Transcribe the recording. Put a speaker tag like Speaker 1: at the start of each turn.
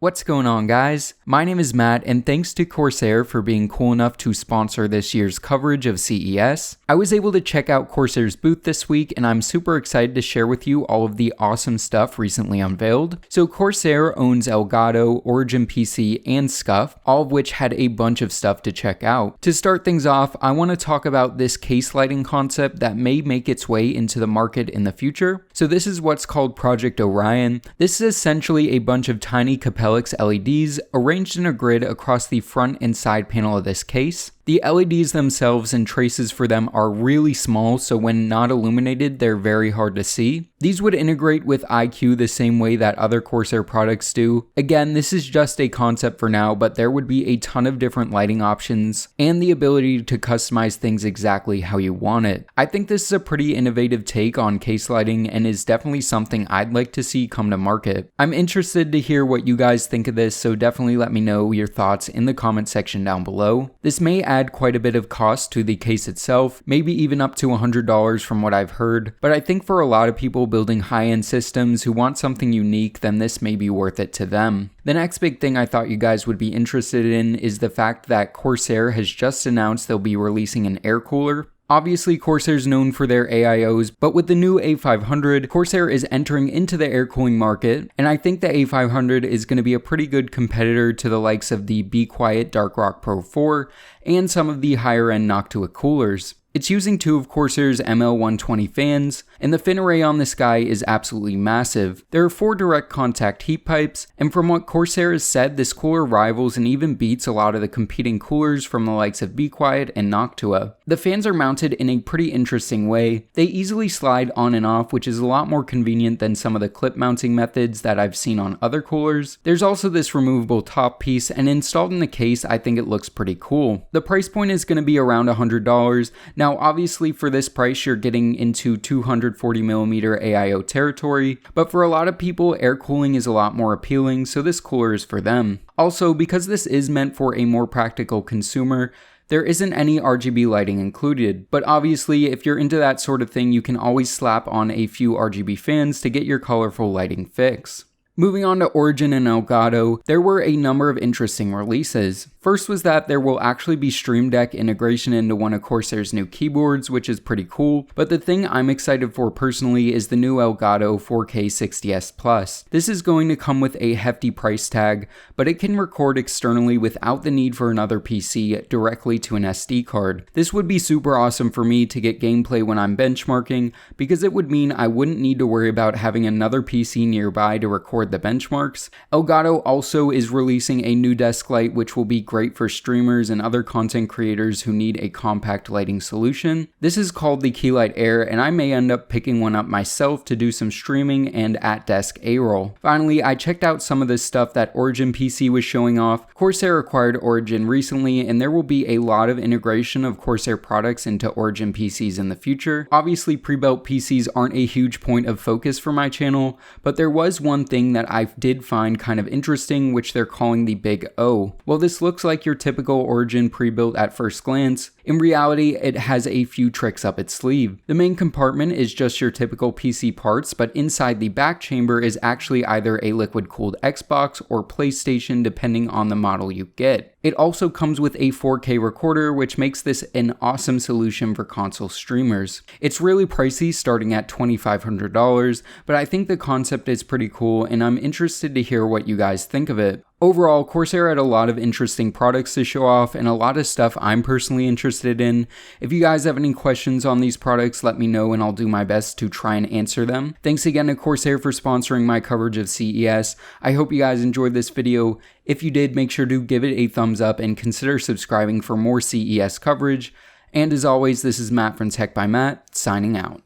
Speaker 1: What's going on, guys? My name is Matt, and thanks to Corsair for being cool enough to sponsor this year's coverage of CES. I was able to check out Corsair's booth this week, and I'm super excited to share with you all of the awesome stuff recently unveiled. So Corsair owns Elgato, Origin PC, and Scuf, all of which had a bunch of stuff to check out. To start things off, I want to talk about this case lighting concept that may make its way into the market in the future. So this is what's called Project Orion. This is essentially a bunch of tiny Capellix LEDs arranged in a grid across the front and side panel of this case. The LEDs themselves and traces for them are really small, so when not illuminated, they're very hard to see. These would integrate with IQ the same way that other Corsair products do. Again, this is just a concept for now, but there would be a ton of different lighting options and the ability to customize things exactly how you want it. I think this is a pretty innovative take on case lighting and is definitely something I'd like to see come to market. I'm interested to hear what you guys think of this, so definitely let me know your thoughts in the comment section down below. This may add quite a bit of cost to the case itself, maybe even up to $100 from what I've heard, but I think for a lot of people building high-end systems who want something unique, then this may be worth it to them. The next big thing I thought you guys would be interested in is the fact that Corsair has just announced they'll be releasing an air cooler. Obviously, Corsair's known for their AIOs, but with the new A500, Corsair is entering into the air cooling market, and I think the A500 is going to be a pretty good competitor to the likes of the Be Quiet Darkrock Pro 4 and some of the higher-end Noctua coolers. It's using two of Corsair's ML120 fans, and the fin array on this guy is absolutely massive. There are 4 direct contact heat pipes, and from what Corsair has said, this cooler rivals and even beats a lot of the competing coolers from the likes of Be Quiet and Noctua. The fans are mounted in a pretty interesting way. They easily slide on and off, which is a lot more convenient than some of the clip mounting methods that I've seen on other coolers. There's also this removable top piece, and installed in the case, I think it looks pretty cool. The price point is going to be around $100. Now, obviously for this price, you're getting into 240mm AIO territory, but for a lot of people, air cooling is a lot more appealing, so this cooler is for them. Also, because this is meant for a more practical consumer, there isn't any RGB lighting included, but obviously if you're into that sort of thing, you can always slap on a few RGB fans to get your colorful lighting fix. Moving on to Origin and Elgato, there were a number of interesting releases. First was that there will actually be Stream Deck integration into one of Corsair's new keyboards, which is pretty cool, but the thing I'm excited for personally is the new Elgato 4K 60S Plus. This is going to come with a hefty price tag, but it can record externally without the need for another PC directly to an SD card. This would be super awesome for me to get gameplay when I'm benchmarking, because it would mean I wouldn't need to worry about having another PC nearby to record the benchmarks. Elgato also is releasing a new desk light, which will be great for streamers and other content creators who need a compact lighting solution. This is called the Keylight Air, and I may end up picking one up myself to do some streaming and at-desk A-roll. Finally, I checked out some of the stuff that Origin PC was showing off. Corsair acquired Origin recently, and there will be a lot of integration of Corsair products into Origin PCs in the future. Obviously, pre-built PCs aren't a huge point of focus for my channel, but there was one thing that I did find kind of interesting, which they're calling the Big O. Well, this looks like your typical Origin pre-built at first glance. In reality, it has a few tricks up its sleeve. The main compartment is just your typical PC parts, but inside the back chamber is actually either a liquid-cooled Xbox or PlayStation, depending on the model you get. It also comes with a 4K recorder, which makes this an awesome solution for console streamers. It's really pricey, starting at $2,500, but I think the concept is pretty cool, and I'm interested to hear what you guys think of it. Overall, Corsair had a lot of interesting products to show off and a lot of stuff I'm personally interested in. If you guys have any questions on these products, let me know and I'll do my best to try and answer them. Thanks again to Corsair for sponsoring my coverage of CES. I hope you guys enjoyed this video. If you did, make sure to give it a thumbs up and consider subscribing for more CES coverage. And as always, this is Matt from Tech by Matt, signing out.